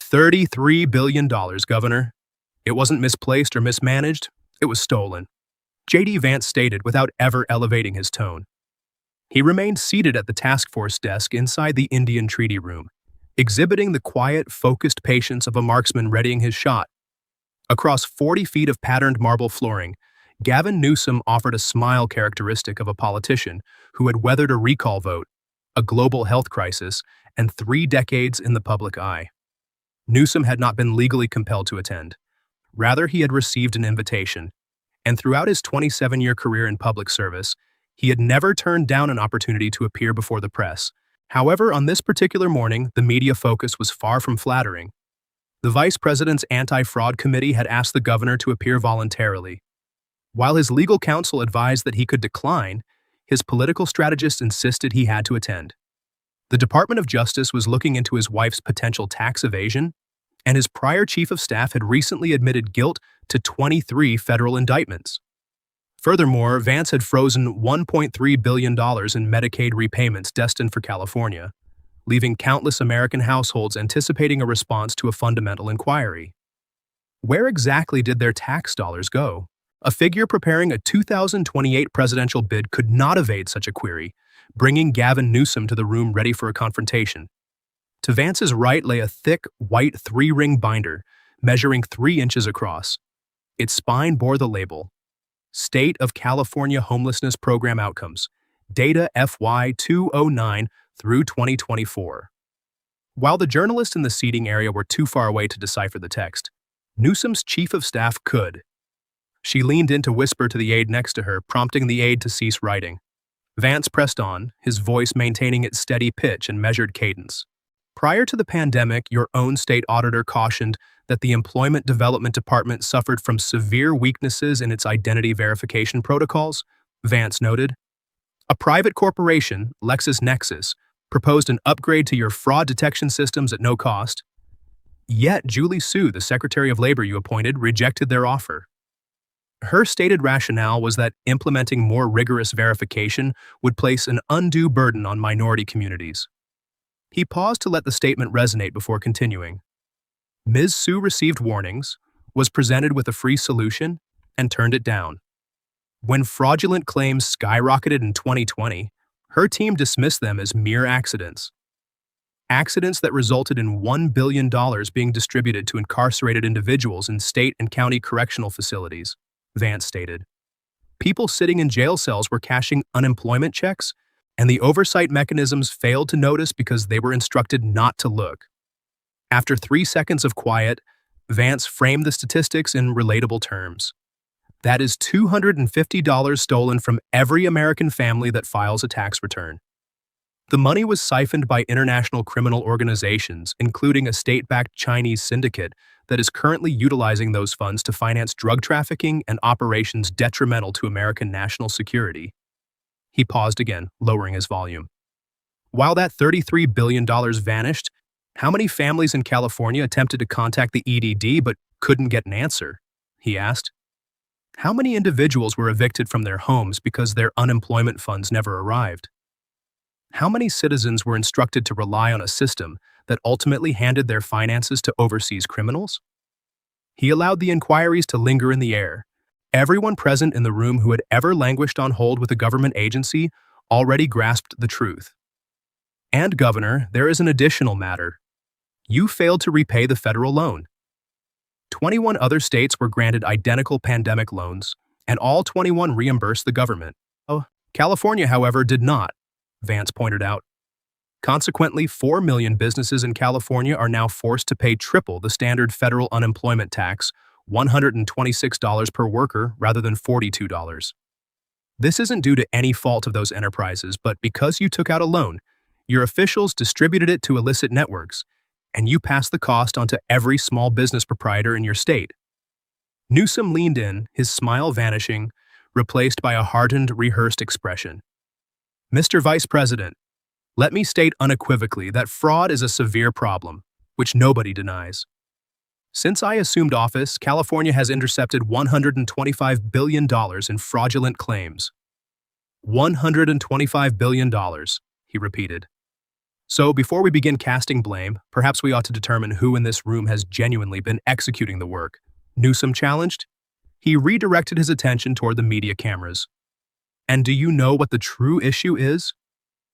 $33 billion, Governor. It wasn't misplaced or mismanaged, it was stolen, JD Vance stated without ever elevating his tone. He remained seated at the task force desk inside the Indian Treaty Room, exhibiting the quiet, focused patience of a marksman readying his shot. Across 40 feet of patterned marble flooring, Gavin Newsom offered a smile characteristic of a politician who had weathered a recall vote, a global health crisis, and 3 decades in the public eye. Newsom had not been legally compelled to attend. Rather, he had received an invitation, and throughout his 27-year career in public service, he had never turned down an opportunity to appear before the press. However, on this particular morning, the media focus was far from flattering. The Vice President's Anti-Fraud Committee had asked the governor to appear voluntarily. While his legal counsel advised that he could decline, his political strategist insisted he had to attend. The Department of Justice was looking into his wife's potential tax evasion, and his prior chief of staff had recently admitted guilt to 23 federal indictments. Furthermore, Vance had frozen $1.3 billion in Medicaid repayments destined for California, leaving countless American households anticipating a response to a fundamental inquiry. Where exactly did their tax dollars go? A figure preparing a 2028 presidential bid could not evade such a query, bringing Gavin Newsom to the room ready for a confrontation. To Vance's right lay a thick, white 3-ring binder, measuring 3 inches across. Its spine bore the label, State of California Homelessness Program Outcomes, Data FY 2009 through 2024. While the journalists in the seating area were too far away to decipher the text, Newsom's chief of staff could. She leaned in to whisper to the aide next to her, prompting the aide to cease writing. Vance pressed on, his voice maintaining its steady pitch and measured cadence. Prior to the pandemic, your own state auditor cautioned that the Employment Development Department suffered from severe weaknesses in its identity verification protocols, Vance noted. A private corporation, LexisNexis, proposed an upgrade to your fraud detection systems at no cost. Yet Julie Su, the Secretary of Labor you appointed, rejected their offer. Her stated rationale was that implementing more rigorous verification would place an undue burden on minority communities. He paused to let the statement resonate before continuing. Ms. Su received warnings, was presented with a free solution, and turned it down. When fraudulent claims skyrocketed in 2020, her team dismissed them as mere accidents. Accidents that resulted in $1 billion being distributed to incarcerated individuals in state and county correctional facilities, Vance stated. People sitting in jail cells were cashing unemployment checks, and the oversight mechanisms failed to notice because they were instructed not to look. After 3 seconds of quiet, Vance framed the statistics in relatable terms. That is $250 stolen from every American family that files a tax return. The money was siphoned by international criminal organizations, including a state-backed Chinese syndicate that is currently utilizing those funds to finance drug trafficking and operations detrimental to American national security. He paused again, lowering his volume. While that $33 billion vanished, how many families in California attempted to contact the EDD but couldn't get an answer? He asked. How many individuals were evicted from their homes because their unemployment funds never arrived? How many citizens were instructed to rely on a system that ultimately handed their finances to overseas criminals? He allowed the inquiries to linger in the air. Everyone present in the room who had ever languished on hold with a government agency already grasped the truth. And, Governor, there is an additional matter. You failed to repay the federal loan. 21 other states were granted identical pandemic loans, and all 21 reimbursed the government. California, however, did not, Vance pointed out. Consequently, 4 million businesses in California are now forced to pay triple the standard federal unemployment tax, $126 per worker rather than $42. This isn't due to any fault of those enterprises, but because you took out a loan, your officials distributed it to illicit networks, and you passed the cost onto every small business proprietor in your state. Newsom leaned in, his smile vanishing, replaced by a hardened, rehearsed expression. Mr. Vice President, let me state unequivocally that fraud is a severe problem, which nobody denies. Since I assumed office, California has intercepted $125 billion in fraudulent claims. $125 billion, he repeated. So, before we begin casting blame, perhaps we ought to determine who in this room has genuinely been executing the work. Newsom challenged? He redirected his attention toward the media cameras. And do you know what the true issue is?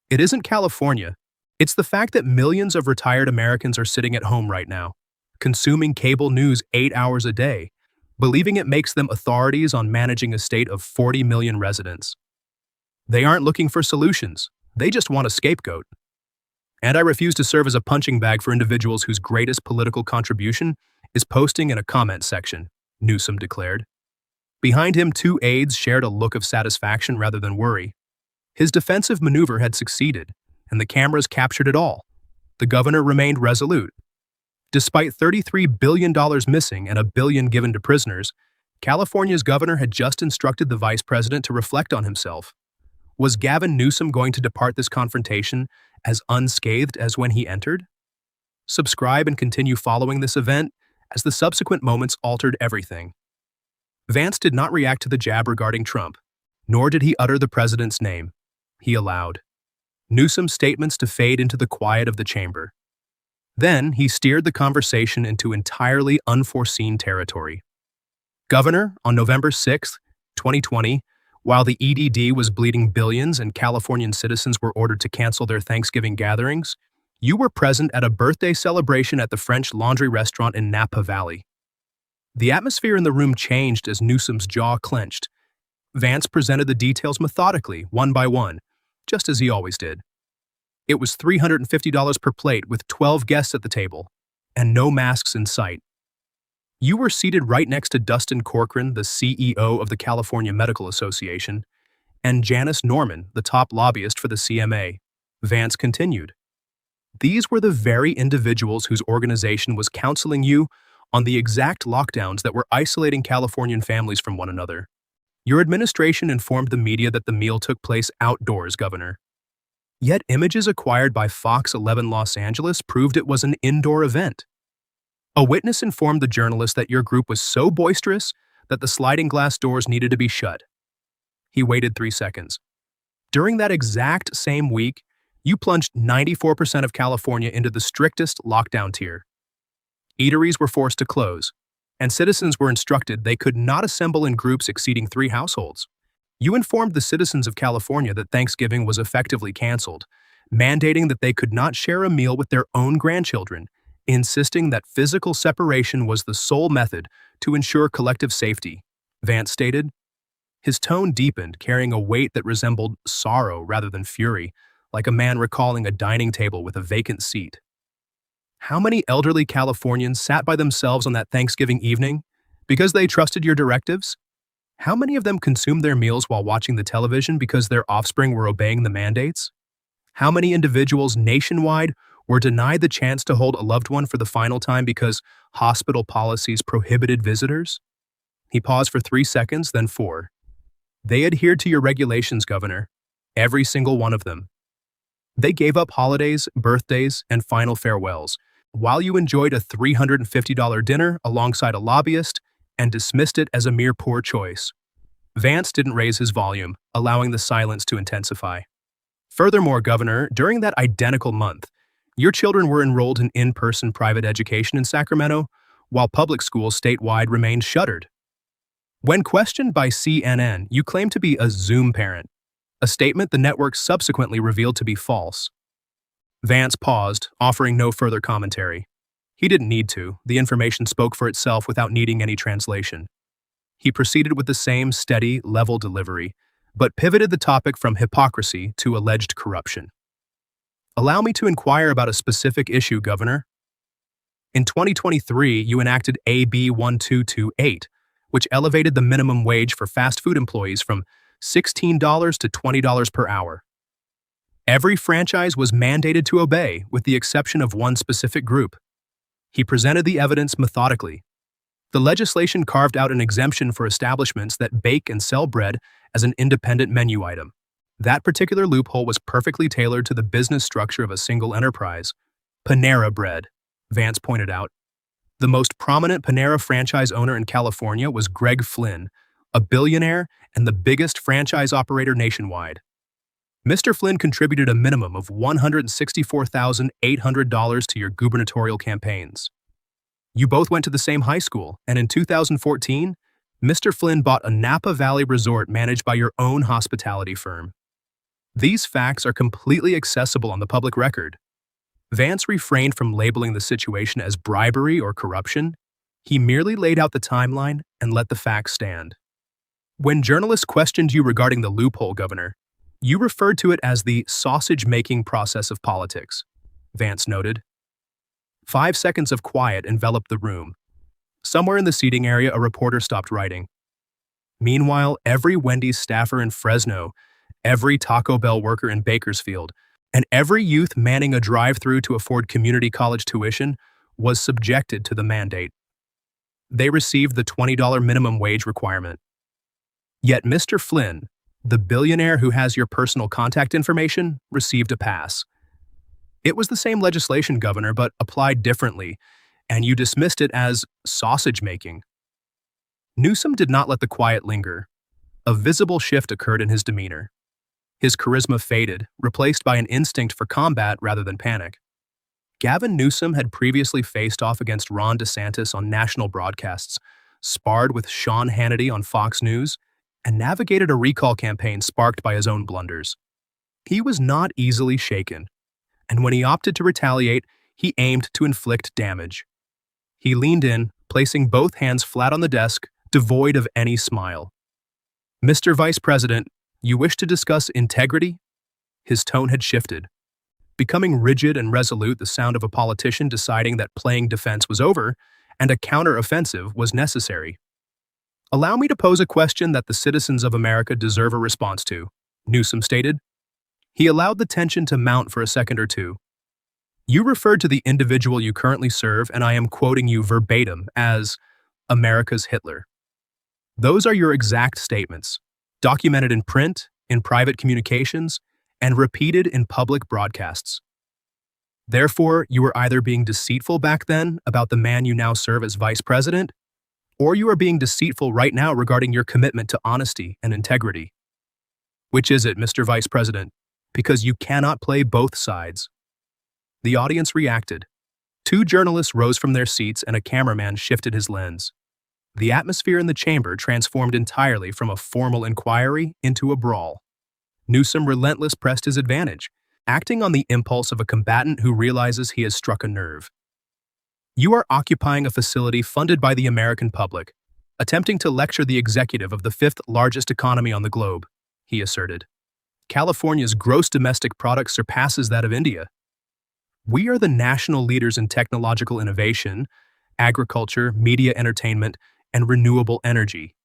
It isn't California. It's the fact that millions of retired Americans are sitting at home right now, consuming cable news 8 hours a day, believing it makes them authorities on managing a state of 40 million residents. They aren't looking for solutions. They just want a scapegoat. And I refuse to serve as a punching bag for individuals whose greatest political contribution is posting in a comment section, Newsom declared. Behind him, two aides shared a look of satisfaction rather than worry. His defensive maneuver had succeeded, and the cameras captured it all. The governor remained resolute. Despite $33 billion missing and $1 billion given to prisoners, California's governor had just instructed the vice president to reflect on himself. Was Gavin Newsom going to depart this confrontation as unscathed as when he entered? Subscribe and continue following this event, as the subsequent moments altered everything. Vance did not react to the jab regarding Trump, nor did he utter the president's name. He allowed Newsom's statements to fade into the quiet of the chamber. Then he steered the conversation into entirely unforeseen territory. Governor, on November 6, 2020, while the EDD was bleeding billions and Californian citizens were ordered to cancel their Thanksgiving gatherings, you were present at a birthday celebration at the French Laundry restaurant in Napa Valley. The atmosphere in the room changed as Newsom's jaw clenched. Vance presented the details methodically, one by one, just as he always did. It was $350 per plate with 12 guests at the table, and no masks in sight. You were seated right next to Dustin Corcoran, the CEO of the California Medical Association, and Janice Norman, the top lobbyist for the CMA. Vance continued. These were the very individuals whose organization was counseling you on the exact lockdowns that were isolating Californian families from one another. Your administration informed the media that the meal took place outdoors, Governor. Yet images acquired by Fox 11 Los Angeles proved it was an indoor event. A witness informed the journalist that your group was so boisterous that the sliding glass doors needed to be shut. He waited 3 seconds. During that exact same week, you plunged 94% of California into the strictest lockdown tier. Eateries were forced to close, and citizens were instructed they could not assemble in groups exceeding 3 households. You informed the citizens of California that Thanksgiving was effectively canceled, mandating that they could not share a meal with their own grandchildren, insisting that physical separation was the sole method to ensure collective safety, Vance stated. His tone deepened, carrying a weight that resembled sorrow rather than fury, like a man recalling a dining table with a vacant seat. How many elderly Californians sat by themselves on that Thanksgiving evening because they trusted your directives? How many of them consumed their meals while watching the television because their offspring were obeying the mandates? How many individuals nationwide were denied the chance to hold a loved one for the final time because hospital policies prohibited visitors? He paused for 3 seconds, then 4. They adhered to your regulations, Governor. Every single one of them. They gave up holidays, birthdays, and final farewells, while you enjoyed a $350 dinner alongside a lobbyist and dismissed it as a mere poor choice. Vance didn't raise his volume, allowing the silence to intensify. Furthermore, Governor, during that identical month, your children were enrolled in in-person private education in Sacramento, while public schools statewide remained shuttered. When questioned by CNN, you claimed to be a Zoom parent, a statement the network subsequently revealed to be false. Vance paused, offering no further commentary. He didn't need to. The information spoke for itself without needing any translation. He proceeded with the same steady, level delivery, but pivoted the topic from hypocrisy to alleged corruption. Allow me to inquire about a specific issue, Governor. In 2023, you enacted AB 1228, which elevated the minimum wage for fast food employees from $16 to $20 per hour. Every franchise was mandated to obey, with the exception of one specific group. He presented the evidence methodically. The legislation carved out an exemption for establishments that bake and sell bread as an independent menu item. That particular loophole was perfectly tailored to the business structure of a single enterprise. Panera Bread, Vance pointed out. The most prominent Panera franchise owner in California was Greg Flynn, a billionaire and the biggest franchise operator nationwide. Mr. Flynn contributed a minimum of $164,800 to your gubernatorial campaigns. You both went to the same high school, and in 2014, Mr. Flynn bought a Napa Valley resort managed by your own hospitality firm. These facts are completely accessible on the public record. Vance refrained from labeling the situation as bribery or corruption. He merely laid out the timeline and let the facts stand. When journalists questioned you regarding the loophole, Governor, you referred to it as the sausage-making process of politics, Vance noted. 5 seconds of quiet enveloped the room. Somewhere in the seating area, a reporter stopped writing. Meanwhile, every Wendy's staffer in Fresno, every Taco Bell worker in Bakersfield, and every youth manning a drive-thru to afford community college tuition was subjected to the mandate. They received the $20 minimum wage requirement. Yet Mr. Flynn, the billionaire who has your personal contact information, received a pass. It was the same legislation, Governor, but applied differently, and you dismissed it as sausage-making. Newsom did not let the quiet linger. A visible shift occurred in his demeanor. His charisma faded, replaced by an instinct for combat rather than panic. Gavin Newsom had previously faced off against Ron DeSantis on national broadcasts, sparred with Sean Hannity on Fox News, and navigated a recall campaign sparked by his own blunders. He was not easily shaken, and when he opted to retaliate, he aimed to inflict damage. He leaned in, placing both hands flat on the desk, devoid of any smile. "Mr. Vice President, you wish to discuss integrity?" His tone had shifted. Becoming rigid and resolute, the sound of a politician deciding that playing defense was over and a counter-offensive was necessary. "Allow me to pose a question that the citizens of America deserve a response to," Newsom stated. He allowed the tension to mount for a second or two. "You referred to the individual you currently serve, and I am quoting you verbatim, as America's Hitler. Those are your exact statements, documented in print, in private communications, and repeated in public broadcasts. Therefore, you were either being deceitful back then about the man you now serve as vice president, or you are being deceitful right now regarding your commitment to honesty and integrity. Which is it, Mr. Vice President? Because you cannot play both sides." The audience reacted. 2 journalists rose from their seats and a cameraman shifted his lens. The atmosphere in the chamber transformed entirely from a formal inquiry into a brawl. Newsom relentlessly pressed his advantage, acting on the impulse of a combatant who realizes he has struck a nerve. "You are occupying a facility funded by the American public, attempting to lecture the executive of the 5th largest economy on the globe," he asserted. "California's gross domestic product surpasses that of India. We are the national leaders in technological innovation, agriculture, media entertainment, and renewable energy.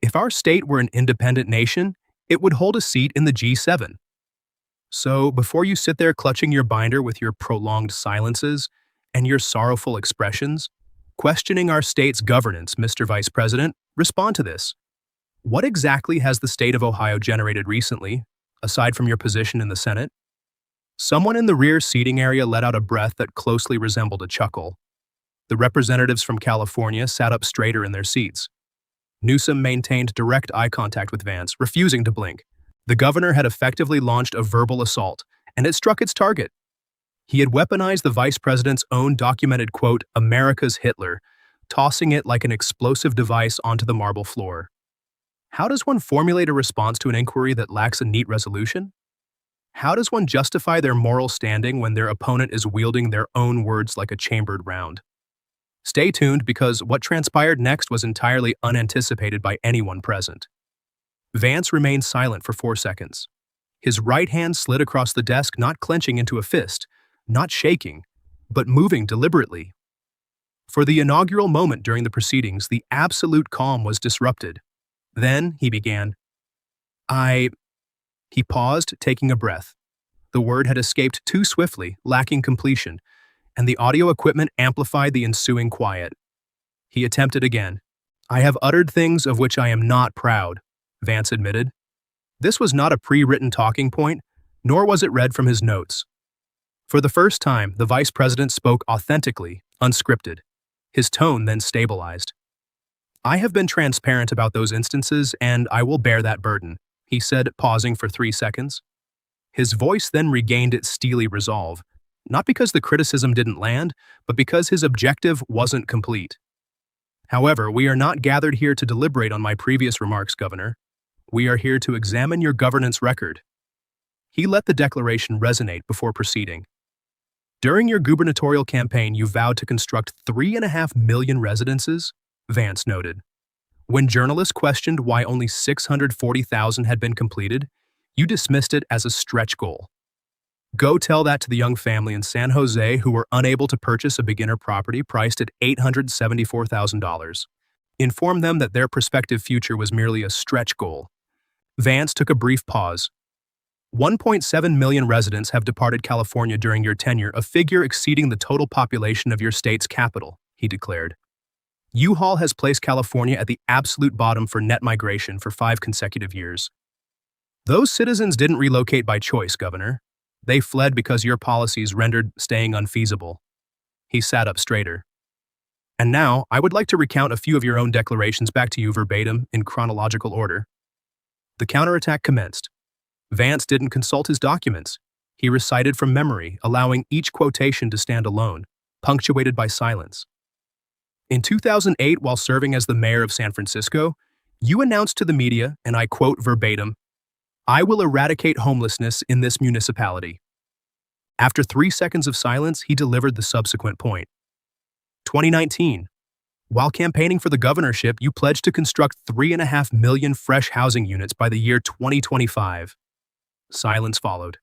If our state were an independent nation, it would hold a seat in the G7. So, before you sit there clutching your binder with your prolonged silences and your sorrowful expressions, questioning our state's governance, Mr. Vice President, respond to this. What exactly has the state of Ohio generated recently, aside from your position in the Senate?" Someone in the rear seating area let out a breath that closely resembled a chuckle. The representatives from California sat up straighter in their seats. Newsom maintained direct eye contact with Vance, refusing to blink. The governor had effectively launched a verbal assault, and it struck its target. He had weaponized the vice president's own documented quote, "America's Hitler," tossing it like an explosive device onto the marble floor. How does one formulate a response to an inquiry that lacks a neat resolution? How does one justify their moral standing when their opponent is wielding their own words like a chambered round? Stay tuned, because what transpired next was entirely unanticipated by anyone present. Vance remained silent for 4 seconds. His right hand slid across the desk, not clenching into a fist, not shaking, but moving deliberately. For the inaugural moment during the proceedings, the absolute calm was disrupted. Then he began. He paused, taking a breath. The word had escaped too swiftly, lacking completion, and the audio equipment amplified the ensuing quiet. He attempted again. "I have uttered things of which I am not proud," Vance admitted. This was not a pre-written talking point, nor was it read from his notes. For the first time, the vice president spoke authentically, unscripted. His tone then stabilized. "I have been transparent about those instances, and I will bear that burden," he said, pausing for 3 seconds. His voice then regained its steely resolve, not because the criticism didn't land, but because his objective wasn't complete. However, we are not gathered here to deliberate on my previous remarks, Governor. We are here to examine your governance record. He let the declaration resonate before proceeding. During your gubernatorial campaign, you vowed to construct 3.5 million residences, Vance noted. When journalists questioned why only 640,000 had been completed, you dismissed it as a stretch goal. Go tell that to the young family in San Jose who were unable to purchase a beginner property priced at $874,000. Inform them that their prospective future was merely a stretch goal. Vance took a brief pause. 1.7 million residents have departed California during your tenure, a figure exceeding the total population of your state's capital, he declared. U-Haul has placed California at the absolute bottom for net migration for 5 consecutive years. Those citizens didn't relocate by choice, Governor. They fled because your policies rendered staying unfeasible. He sat up straighter. And now, I would like to recount a few of your own declarations back to you verbatim in chronological order. The counterattack commenced. Vance didn't consult his documents. He recited from memory, allowing each quotation to stand alone, punctuated by silence. In 2008, while serving as the mayor of San Francisco, you announced to the media, and I quote verbatim, "I will eradicate homelessness in this municipality." After 3 seconds of silence, he delivered the subsequent point. 2019. While campaigning for the governorship, you pledged to construct 3.5 million fresh housing units by the year 2025. Silence followed.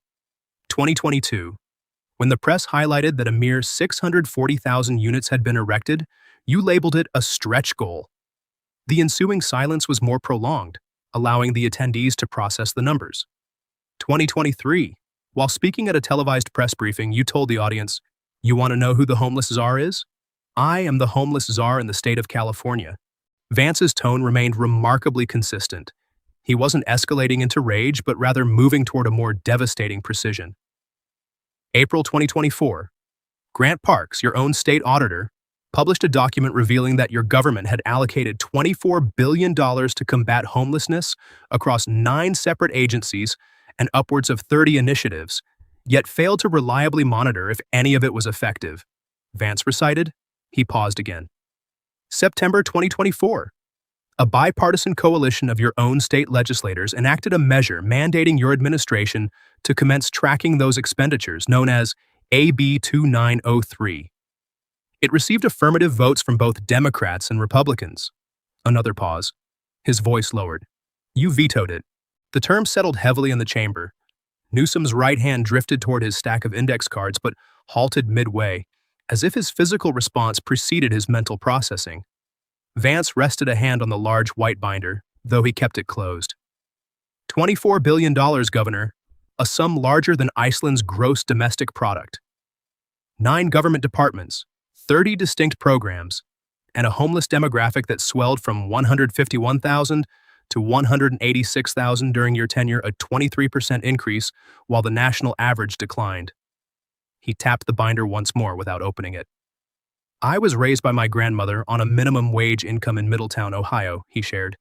2022. When the press highlighted that a mere 640,000 units had been erected, you labeled it a stretch goal. The ensuing silence was more prolonged, allowing the attendees to process the numbers. 2023. While speaking at a televised press briefing, you told the audience, "You want to know who the homeless czar is? I am the homeless czar in the state of California." Vance's tone remained remarkably consistent. He wasn't escalating into rage, but rather moving toward a more devastating precision. April 2024. Grant Parks, your own state auditor, published a document revealing that your government had allocated $24 billion to combat homelessness across 9 separate agencies and upwards of 30 initiatives, yet failed to reliably monitor if any of it was effective. Vance recited. He paused again. September 2024. A bipartisan coalition of your own state legislators enacted a measure mandating your administration to commence tracking those expenditures, known as AB 2903. It received affirmative votes from both Democrats and Republicans. Another pause. His voice lowered. You vetoed it. The term settled heavily in the chamber. Newsom's right hand drifted toward his stack of index cards but halted midway, as if his physical response preceded his mental processing. Vance rested a hand on the large white binder, though he kept it closed. $24 billion, Governor, a sum larger than Iceland's gross domestic product. 9 government departments, 30 distinct programs, and a homeless demographic that swelled from 151,000 to 186,000 during your tenure, a 23% increase, while the national average declined. He tapped the binder once more without opening it. I was raised by my grandmother on a minimum wage income in Middletown, Ohio, he shared.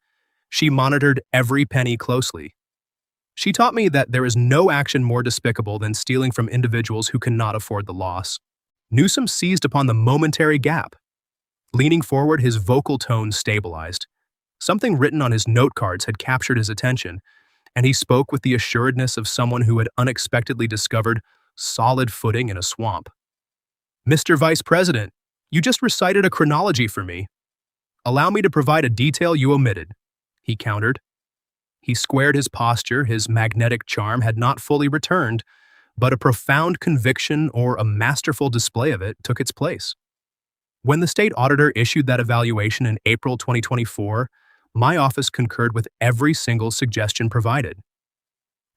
She monitored every penny closely. She taught me that there is no action more despicable than stealing from individuals who cannot afford the loss. Newsom seized upon the momentary gap. Leaning forward, his vocal tone stabilized. Something written on his note cards had captured his attention, and he spoke with the assuredness of someone who had unexpectedly discovered solid footing in a swamp. Mr. Vice President, you just recited a chronology for me. Allow me to provide a detail you omitted, he countered. He squared his posture, his magnetic charm had not fully returned, but a profound conviction or a masterful display of it took its place. When the state auditor issued that evaluation in April 2024, my office concurred with every single suggestion provided.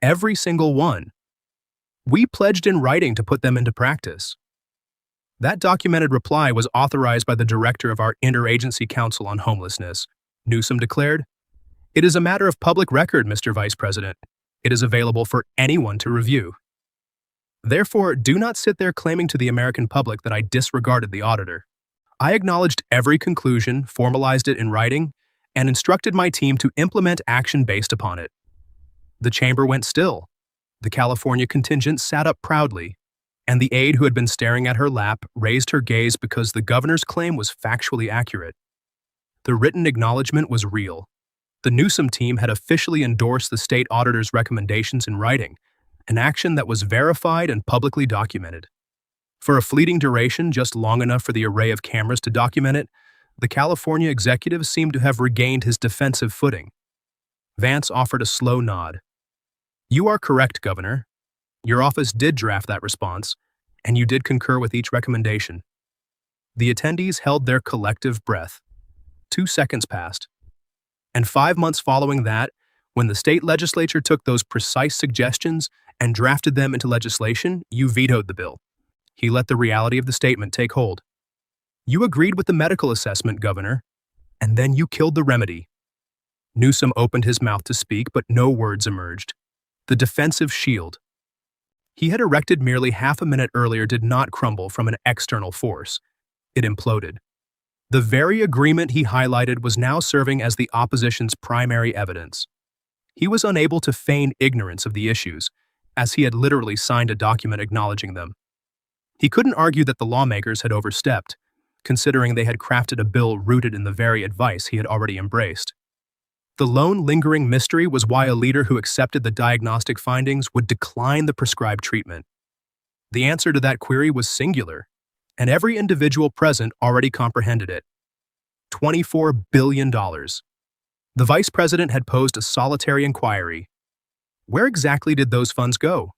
Every single one. We pledged in writing to put them into practice. That documented reply was authorized by the director of our Interagency Council on Homelessness, Newsom declared. It is a matter of public record, Mr. Vice President. It is available for anyone to review. Therefore, do not sit there claiming to the American public that I disregarded the auditor. I acknowledged every conclusion, formalized it in writing, and instructed my team to implement action based upon it. The chamber went still. The California contingent sat up proudly, and the aide who had been staring at her lap raised her gaze because the governor's claim was factually accurate. The written acknowledgement was real. The Newsom team had officially endorsed the state auditor's recommendations in writing, an action that was verified and publicly documented. For a fleeting duration, just long enough for the array of cameras to document it, the California executive seemed to have regained his defensive footing. Vance offered a slow nod. "You are correct, Governor. Your office did draft that response, and you did concur with each recommendation." The attendees held their collective breath. 2 seconds passed. And 5 months following that, when the state legislature took those precise suggestions and drafted them into legislation, you vetoed the bill. He let the reality of the statement take hold. You agreed with the medical assessment, Governor, and then you killed the remedy. Newsom opened his mouth to speak, but no words emerged. The defensive shield he had erected merely half a minute earlier did not crumble from an external force. It imploded. The very agreement he highlighted was now serving as the opposition's primary evidence. He was unable to feign ignorance of the issues, as he had literally signed a document acknowledging them. He couldn't argue that the lawmakers had overstepped, considering they had crafted a bill rooted in the very advice he had already embraced. The lone lingering mystery was why a leader who accepted the diagnostic findings would decline the prescribed treatment. The answer to that query was singular, and every individual present already comprehended it. $24 billion. The vice president had posed a solitary inquiry. Where exactly did those funds go?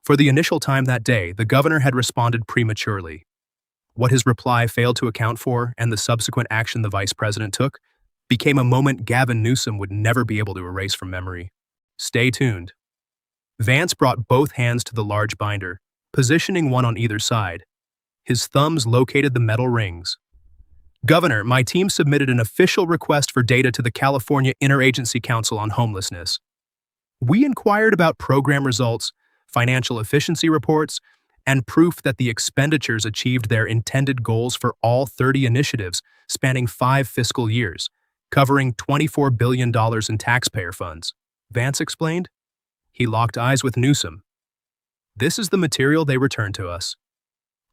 For the initial time that day, the governor had responded prematurely. What his reply failed to account for, and the subsequent action the vice president took, became a moment Gavin Newsom would never be able to erase from memory. Stay tuned. Vance brought both hands to the large binder, positioning one on either side. His thumbs located the metal rings. Governor, my team submitted an official request for data to the California Interagency Council on Homelessness. We inquired about program results, financial efficiency reports, and proof that the expenditures achieved their intended goals for all 30 initiatives spanning 5 fiscal years, covering $24 billion in taxpayer funds, Vance explained. He locked eyes with Newsom. This is the material they returned to us.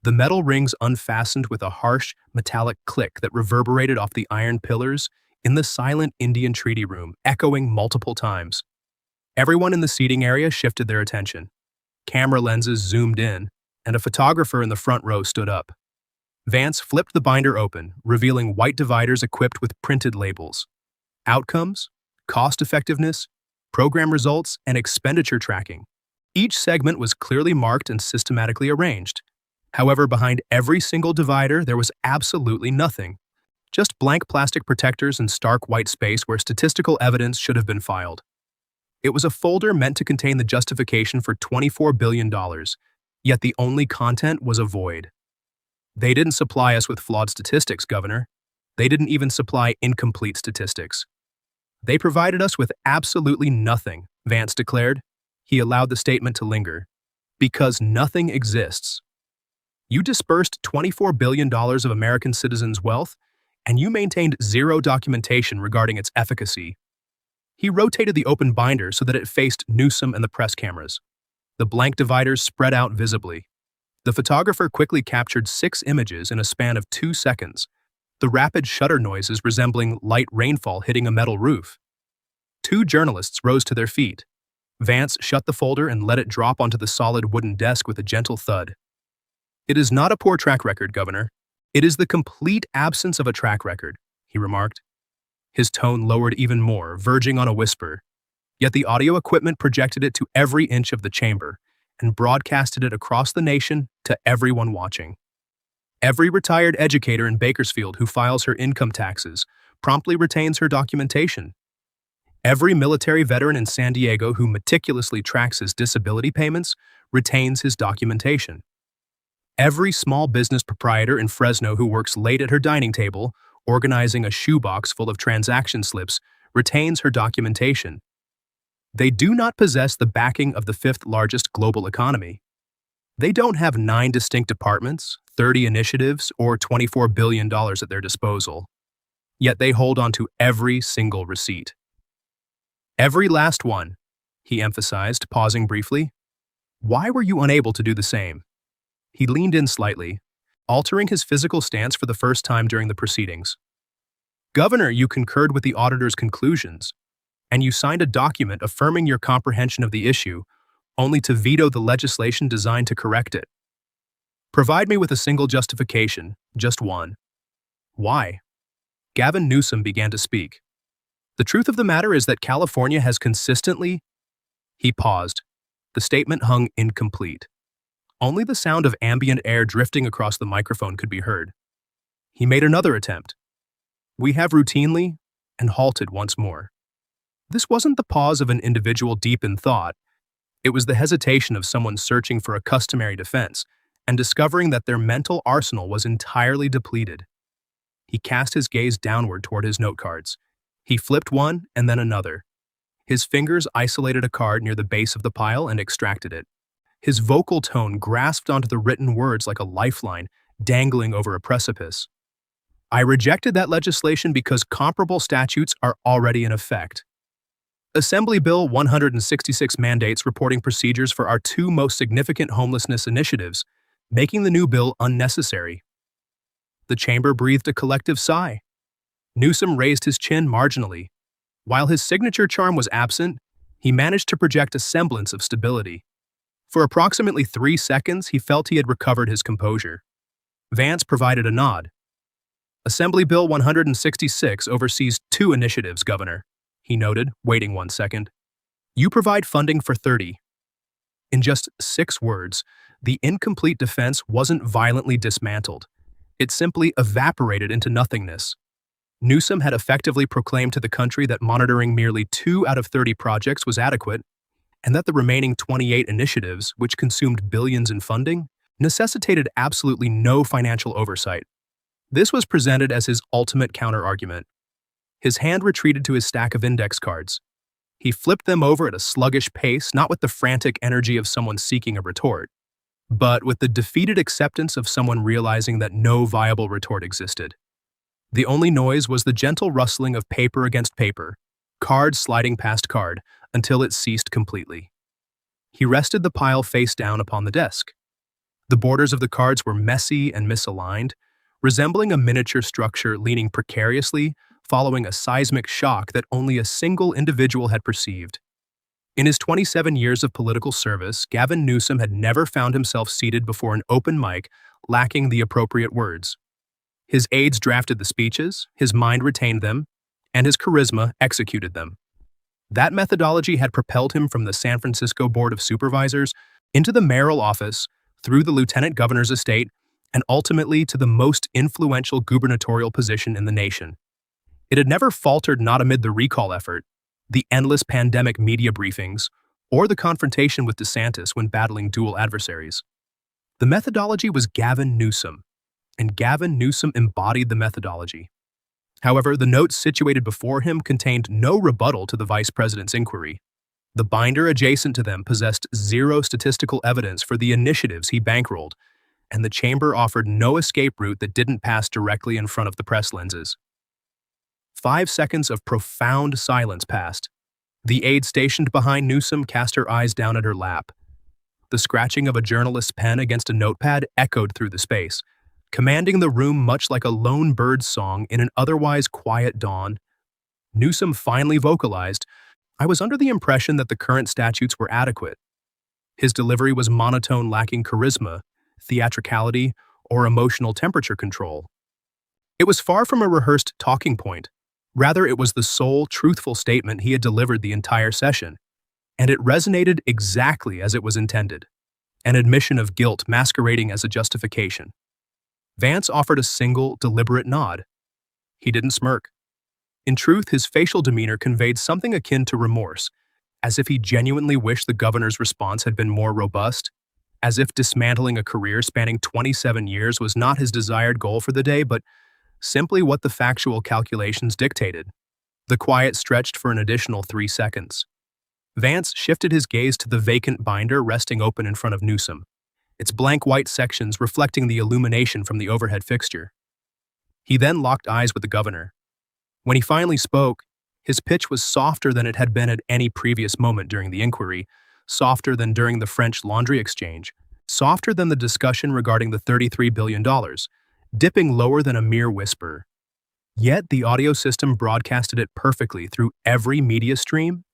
The metal rings unfastened with a harsh, metallic click that reverberated off the iron pillars in the silent Indian treaty room, echoing multiple times. Everyone in the seating area shifted their attention. Camera lenses zoomed in, and a photographer in the front row stood up. Vance flipped the binder open, revealing white dividers equipped with printed labels. Outcomes, cost effectiveness, program results, and expenditure tracking. Each segment was clearly marked and systematically arranged. However, behind every single divider, there was absolutely nothing. Just blank plastic protectors and stark white space where statistical evidence should have been filed. It was a folder meant to contain the justification for $24 billion, yet the only content was a void. They didn't supply us with flawed statistics, Governor. They didn't even supply incomplete statistics. They provided us with absolutely nothing, Vance declared. He allowed the statement to linger. Because nothing exists. You dispersed $24 billion of American citizens' wealth, and you maintained zero documentation regarding its efficacy. He rotated the open binder so that it faced Newsom and the press cameras. The blank dividers spread out visibly. The photographer quickly captured 6 images in a span of 2 seconds, the rapid shutter noises resembling light rainfall hitting a metal roof. 2 journalists rose to their feet. Vance shut the folder and let it drop onto the solid wooden desk with a gentle thud. It is not a poor track record, Governor. It is the complete absence of a track record, he remarked. His tone lowered even more, verging on a whisper. Yet the audio equipment projected it to every inch of the chamber and broadcasted it across the nation to everyone watching. Every retired educator in Bakersfield who files her income taxes promptly retains her documentation. Every military veteran in San Diego who meticulously tracks his disability payments retains his documentation. Every small business proprietor in Fresno who works late at her dining table, organizing a shoebox full of transaction slips, retains her documentation. They do not possess the backing of the 5th largest global economy. They don't have 9 distinct departments, 30 initiatives, or $24 billion at their disposal. Yet they hold on to every single receipt. Every last one. he emphasized, pausing briefly. Why were you unable to do the same? He leaned in slightly, altering his physical stance for the first time during the proceedings. Governor, you concurred with the auditor's conclusions, and you signed a document affirming your comprehension of the issue, only to veto the legislation designed to correct it. Provide me with a single justification, just one. Why? Gavin Newsom began to speak. The truth of the matter is that California has consistently... He paused. The statement hung incomplete. Only the sound of ambient air drifting across the microphone could be heard. He made another attempt. We have routinely, and halted once more. This wasn't the pause of an individual deep in thought. It was the hesitation of someone searching for a customary defense and discovering that their mental arsenal was entirely depleted. He cast his gaze downward toward his note cards. He flipped one and then another. His fingers isolated a card near the base of the pile and extracted it. His vocal tone grasped onto the written words like a lifeline, dangling over a precipice. I rejected that legislation because comparable statutes are already in effect. Assembly Bill 166 mandates reporting procedures for our two most significant homelessness initiatives, making the new bill unnecessary. The chamber breathed a collective sigh. Newsom raised his chin marginally. While his signature charm was absent, he managed to project a semblance of stability. For approximately 3 seconds, he felt he had recovered his composure. Vance provided a nod. Assembly Bill 166 oversees 2 initiatives, Governor, he noted, waiting 1 second. You provide funding for 30. In just 6 words, the incomplete defense wasn't violently dismantled. It simply evaporated into nothingness. Newsom had effectively proclaimed to the country that monitoring merely 2 out of 30 projects was adequate, and that the remaining 28 initiatives, which consumed billions in funding, necessitated absolutely no financial oversight. This was presented as his ultimate counter-argument. His hand retreated to his stack of index cards. He flipped them over at a sluggish pace, not with the frantic energy of someone seeking a retort, but with the defeated acceptance of someone realizing that no viable retort existed. The only noise was the gentle rustling of paper against paper, card sliding past card, until it ceased completely. He rested the pile face down upon the desk. The borders of the cards were messy and misaligned, resembling a miniature structure leaning precariously, following a seismic shock that only a single individual had perceived. In his 27 years of political service, Gavin Newsom had never found himself seated before an open mic lacking the appropriate words. His aides drafted the speeches, his mind retained them, and his charisma executed them. That methodology had propelled him from the San Francisco Board of Supervisors into the mayoral office, through the lieutenant governor's estate, and ultimately to the most influential gubernatorial position in the nation. It had never faltered, not amid the recall effort, the endless pandemic media briefings, or the confrontation with DeSantis when battling dual adversaries. The methodology was Gavin Newsom, and Gavin Newsom embodied the methodology. However, the notes situated before him contained no rebuttal to the vice president's inquiry. The binder adjacent to them possessed zero statistical evidence for the initiatives he bankrolled, and the chamber offered no escape route that didn't pass directly in front of the press lenses. 5 seconds of profound silence passed. The aide stationed behind Newsom cast her eyes down at her lap. The scratching of a journalist's pen against a notepad echoed through the space, commanding the room much like a lone bird's song in an otherwise quiet dawn. Newsom finally vocalized, I was under the impression that the current statutes were adequate. His delivery was monotone, lacking charisma, theatricality, or emotional temperature control. It was far from a rehearsed talking point. Rather, it was the sole, truthful statement he had delivered the entire session, and it resonated exactly as it was intended, an admission of guilt masquerading as a justification. Vance offered a single, deliberate nod. He didn't smirk. In truth, his facial demeanor conveyed something akin to remorse, as if he genuinely wished the governor's response had been more robust, as if dismantling a career spanning 27 years was not his desired goal for the day, but simply what the factual calculations dictated. The quiet stretched for an additional 3 seconds. Vance shifted his gaze to the vacant binder resting open in front of Newsom, its blank white sections reflecting the illumination from the overhead fixture. He then locked eyes with the governor. When he finally spoke, His pitch was softer than it had been at any previous moment during the inquiry, softer than during the French laundry exchange, softer than the discussion regarding the $33 billion, dipping lower than a mere whisper. Yet the audio system broadcasted it perfectly through every media stream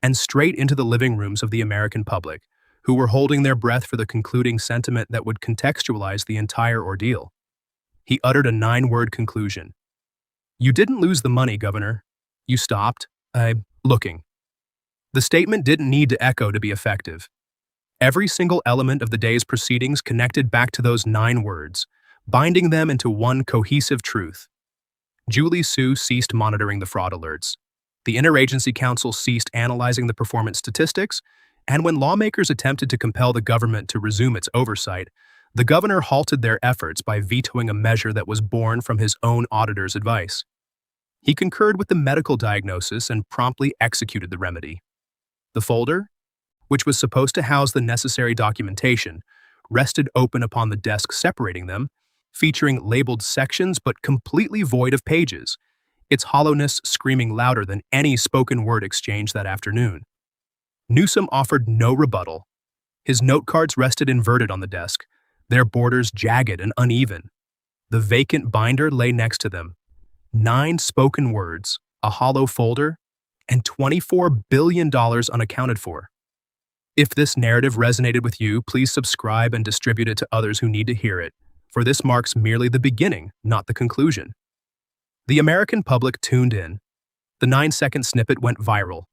and straight into the living rooms of the American public, who were holding their breath for the concluding sentiment that would contextualize the entire ordeal. He uttered a 9-word conclusion. "You didn't lose the money, Governor. You stopped, looking." The statement didn't need to echo to be effective. Every single element of the day's proceedings connected back to those 9 words, binding them into one cohesive truth. Julie Sue ceased monitoring the fraud alerts. The Interagency Council ceased analyzing the performance statistics, and when lawmakers attempted to compel the government to resume its oversight, the governor halted their efforts by vetoing a measure that was born from his own auditor's advice. He concurred with the medical diagnosis and promptly executed the remedy. The folder, which was supposed to house the necessary documentation, rested open upon the desk separating them, featuring labeled sections but completely void of pages, its hollowness screaming louder than any spoken word exchange that afternoon. Newsom offered no rebuttal. His note cards rested inverted on the desk, their borders jagged and uneven. The vacant binder lay next to them. 9 spoken words, a hollow folder, and $24 billion unaccounted for. If this narrative resonated with you, please subscribe and distribute it to others who need to hear it, for this marks merely the beginning, not the conclusion. The American public tuned in. The 9-second snippet went viral.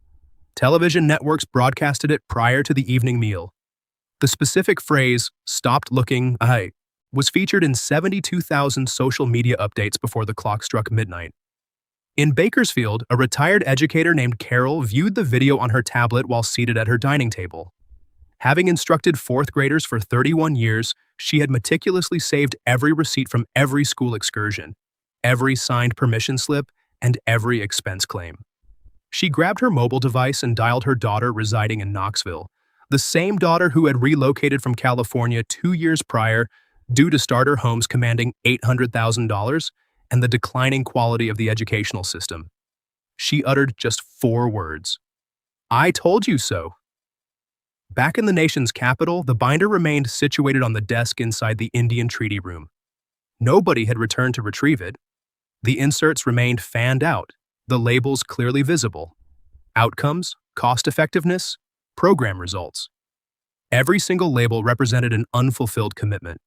Television networks broadcasted it prior to the evening meal. The specific phrase, "stopped looking, was featured in 72,000 social media updates before the clock struck midnight. In Bakersfield, a retired educator named Carol viewed the video on her tablet while seated at her dining table. Having instructed 4th graders for 31 years, she had meticulously saved every receipt from every school excursion, every signed permission slip, and every expense claim. She grabbed her mobile device and dialed her daughter residing in Knoxville, the same daughter who had relocated from California 2 years prior due to starter homes commanding $800,000 and the declining quality of the educational system. She uttered just 4 words. "I told you so." Back in the nation's capital, the binder remained situated on the desk inside the Indian Treaty Room. Nobody had returned to retrieve it. The inserts remained fanned out, the labels clearly visible. Outcomes, cost effectiveness, program results. Every single label represented an unfulfilled commitment.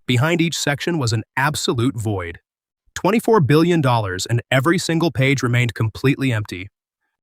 Behind each section was an absolute void. $24 billion, and every single page remained completely empty.